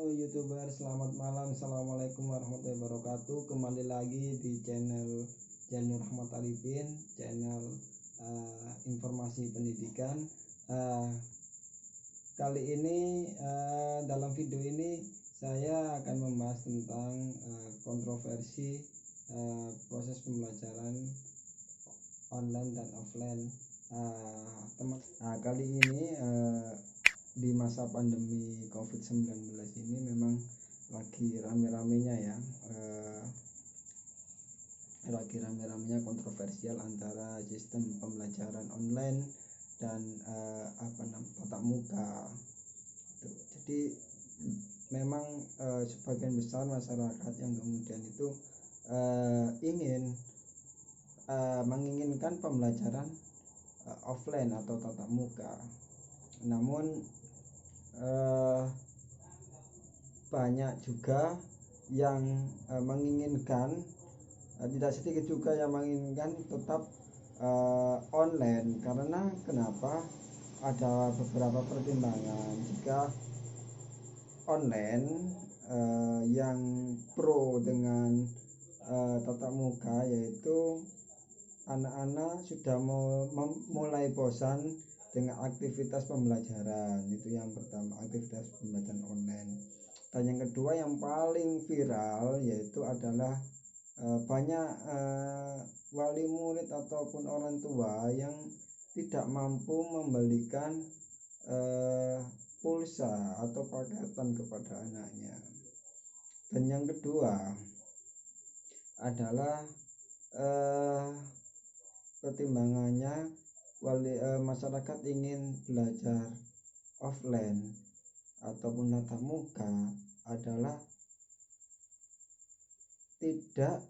YouTuber, selamat malam. Assalamualaikum warahmatullahi wabarakatuh. Kembali lagi di channel Janur Rahmat Arifin, channel informasi pendidikan. Kali ini dalam video ini saya akan membahas tentang kontroversi proses pembelajaran online dan offline. Kali ini di masa pandemi COVID-19 ini memang lagi rame-ramenya ya, kontroversial antara sistem pembelajaran online dan tatap muka. Jadi memang sebagian besar masyarakat yang kemudian itu menginginkan pembelajaran offline atau tatap muka. Namun banyak juga yang menginginkan, tidak sedikit juga yang menginginkan tetap online. Karena kenapa? Ada beberapa pertimbangan. Jika online yang pro dengan tatap muka, yaitu anak-anak sudah mulai bosan dengan aktivitas pembelajaran. Itu yang pertama, aktivitas pembelajaran online. Dan yang kedua yang paling viral yaitu adalah banyak wali murid ataupun orang tua yang tidak mampu membelikan pulsa atau paketan kepada anaknya. Dan yang kedua adalah pertimbangannya masyarakat ingin belajar offline ataupun tatap muka adalah tidak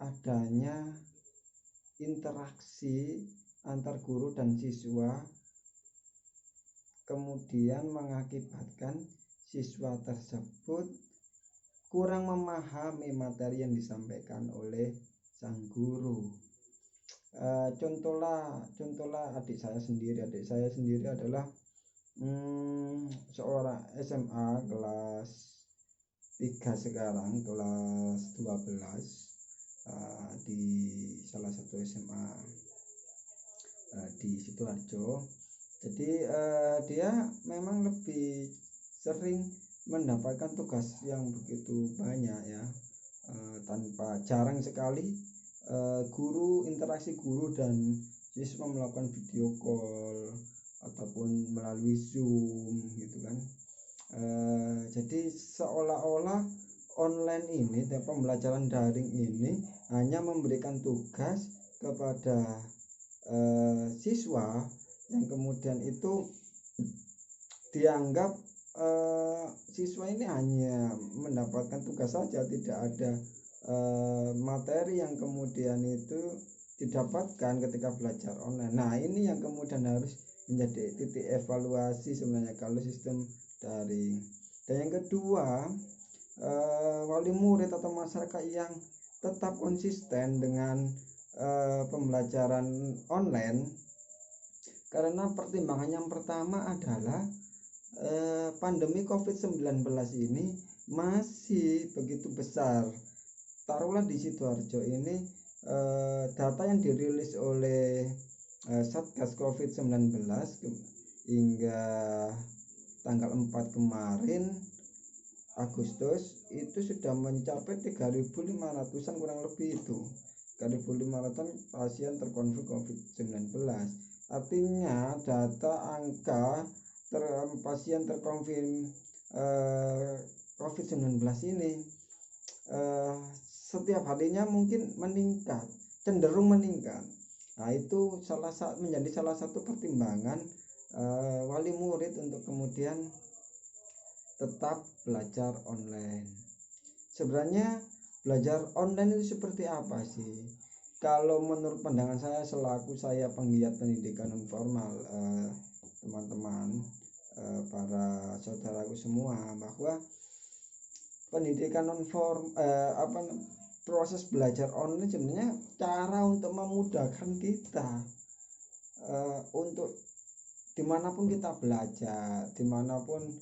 adanya interaksi antar guru dan siswa, kemudian mengakibatkan siswa tersebut kurang memahami materi yang disampaikan oleh sang guru. Contohlah adik saya sendiri adalah seorang SMA kelas 3 sekarang, kelas 12 di salah satu SMA di Sidoarjo. Jadi dia memang lebih sering mendapatkan tugas yang begitu banyak ya, jarang sekali interaksi guru dan siswa melakukan video call ataupun melalui Zoom gitu kan. Jadi seolah-olah online ini, pembelajaran daring ini hanya memberikan tugas kepada siswa yang kemudian itu dianggap siswa ini hanya mendapatkan tugas saja, tidak ada materi yang kemudian itu didapatkan ketika belajar online. Nah, ini yang kemudian harus menjadi titik evaluasi sebenarnya kalau sistem daring. Dan yang kedua, wali murid atau masyarakat yang tetap konsisten dengan pembelajaran online, karena pertimbangan yang pertama adalah pandemi COVID-19 ini masih begitu besar. Taruhlah di Sidoarjo ini data yang dirilis oleh Satgas COVID-19 hingga tanggal 4 kemarin Agustus itu sudah mencapai 3.500-an, kurang lebih itu 3.500-an pasien terkonfirmasi COVID-19. Artinya data angka pasien terkonfirmasi COVID-19 ini setiap harinya mungkin cenderung meningkat. Nah, itu menjadi salah satu pertimbangan wali murid untuk kemudian tetap belajar online. Sebenarnya belajar online itu seperti apa sih? Kalau menurut pandangan saya selaku saya penggiat pendidikan non formal, teman-teman, para saudaraku semua, bahwa pendidikan proses belajar online sebenarnya cara untuk memudahkan kita untuk dimanapun kita belajar, dimanapun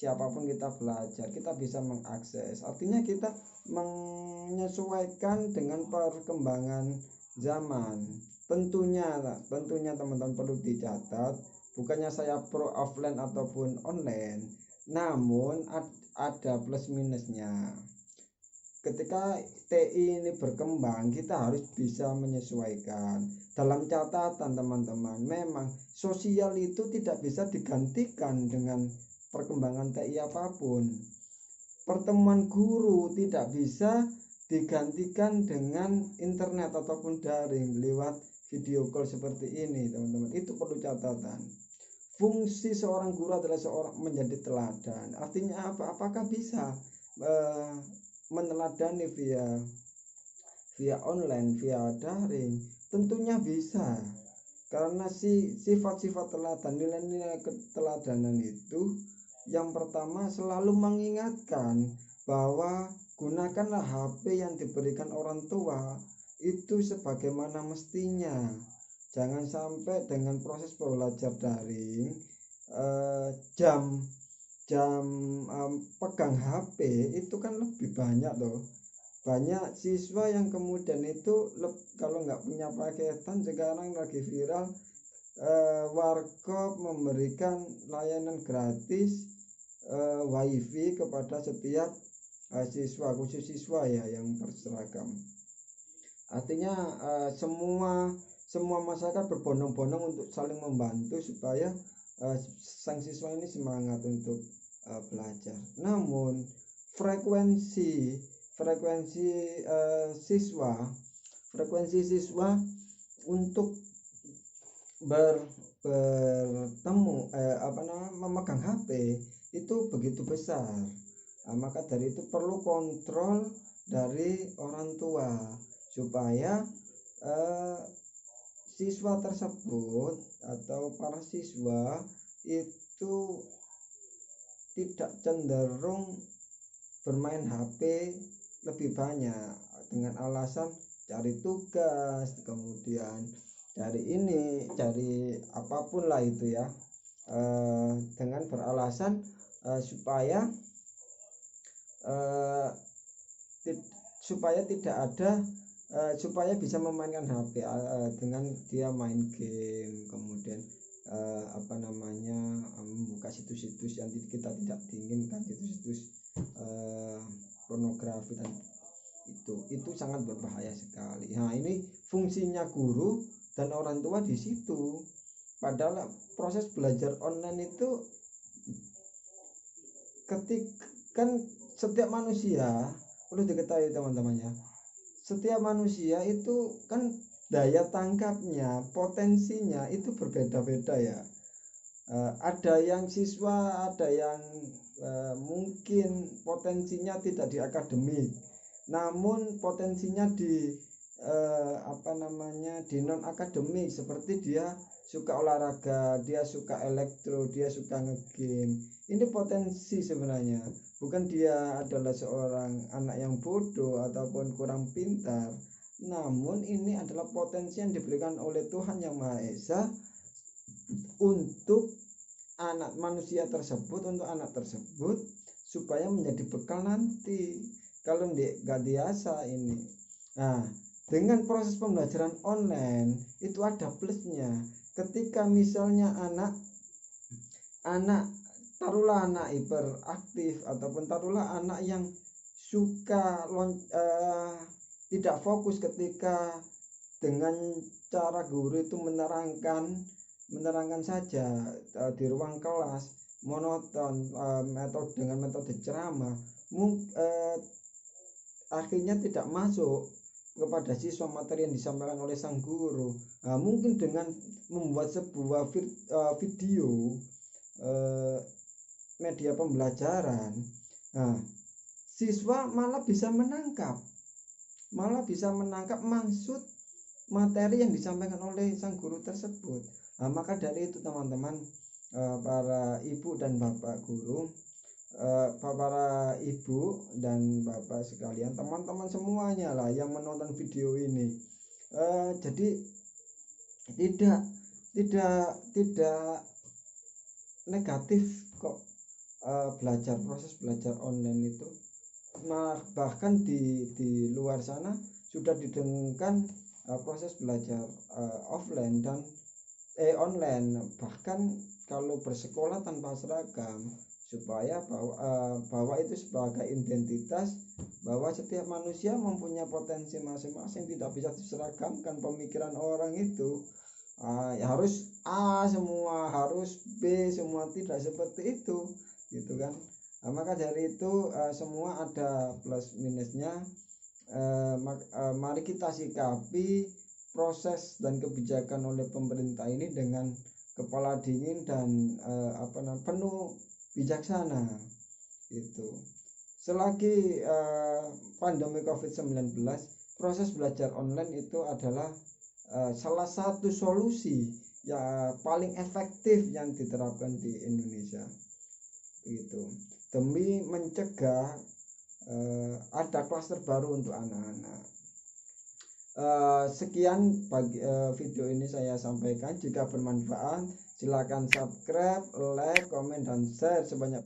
siapapun kita belajar, kita bisa mengakses. Artinya kita menyesuaikan dengan perkembangan zaman. Tentunya teman-teman perlu dicatat, bukannya saya pro offline ataupun online, namun ada plus minusnya. Ketika TI ini berkembang, kita harus bisa menyesuaikan. Dalam catatan teman-teman, memang sosial itu tidak bisa digantikan dengan perkembangan TI apapun. Pertemuan guru tidak bisa digantikan dengan internet ataupun daring lewat video call seperti ini, teman-teman. Itu perlu catatan. Fungsi seorang guru adalah seorang menjadi teladan. Artinya apa? Apakah bisa meneladani via online, via daring? Tentunya bisa, karena sifat-sifat teladan, nilai-nilai keteladanan itu yang pertama selalu mengingatkan bahwa gunakanlah HP yang diberikan orang tua itu sebagaimana mestinya. Jangan sampai dengan proses belajar daring jam pegang HP itu kan lebih banyak loh. Banyak siswa yang kemudian itu kalau nggak punya paketan, sekarang lagi viral Warkop memberikan layanan gratis wifi kepada setiap siswa, khusus siswa ya yang berseragam. Artinya semua masyarakat berbondong-bondong untuk saling membantu supaya sang siswa ini semangat untuk belajar. Namun frekuensi siswa untuk bertemu memegang HP itu begitu besar. Maka dari itu perlu kontrol dari orang tua supaya siswa tersebut atau para siswa itu tidak cenderung bermain HP lebih banyak dengan alasan cari tugas, kemudian cari apapun lah itu ya, dengan beralasan supaya tidak ada supaya bisa memainkan HP dengan dia main game, kemudian membuka situs-situs yang kita tidak diinginkan, situs-situs pornografi, dan itu sangat berbahaya sekali. Nah, ini fungsinya guru dan orang tua di situ. Padahal proses belajar online itu kan setiap manusia perlu diketahui teman-temannya. Setiap manusia itu kan daya tangkapnya, potensinya itu berbeda-beda ya. Ada yang siswa, ada yang mungkin potensinya tidak di akademik, namun potensinya di di non akademik, seperti dia suka olahraga, dia suka elektro, dia suka ngegame. Ini potensi sebenarnya, bukan dia adalah seorang anak yang bodoh ataupun kurang pintar, namun ini adalah potensi yang diberikan oleh Tuhan Yang Maha Esa untuk anak tersebut supaya menjadi bekal nanti kalau nggak biasa ini. Nah, dengan proses pembelajaran online itu ada plusnya. Ketika misalnya taruhlah anak hiperaktif, ataupun taruhlah anak yang suka tidak fokus ketika dengan cara guru itu menerangkan saja di ruang kelas monoton, dengan metode ceramah, akhirnya tidak masuk kepada siswa materi yang disampaikan oleh sang guru. Nah, mungkin dengan membuat sebuah video media pembelajaran, nah, siswa malah bisa menangkap maksud materi yang disampaikan oleh sang guru tersebut. Nah, maka dari itu teman-teman, para ibu dan bapak guru, para ibu dan bapak sekalian, teman-teman semuanya lah yang menonton video ini, jadi tidak negatif kok proses belajar online itu, bahkan di luar sana sudah didengungkan proses belajar offline dan online, bahkan kalau bersekolah tanpa seragam, supaya bahwa itu sebagai identitas bahwa setiap manusia mempunyai potensi masing-masing, tidak bisa diseragamkan pemikiran orang itu. Ya harus A semua, harus B semua, tidak seperti itu gitu kan. Maka dari itu semua ada plus minusnya. Mari kita sikapi proses dan kebijakan oleh pemerintah ini dengan kepala dingin dan penuh bijaksana itu. Selagi pandemi COVID-19, proses belajar online itu adalah salah satu solusi ya paling efektif yang diterapkan di Indonesia itu, demi mencegah ada klaster baru untuk anak-anak. Sekian bagi video ini saya sampaikan. Jika bermanfaat silakan subscribe, like, komen, dan share sebanyak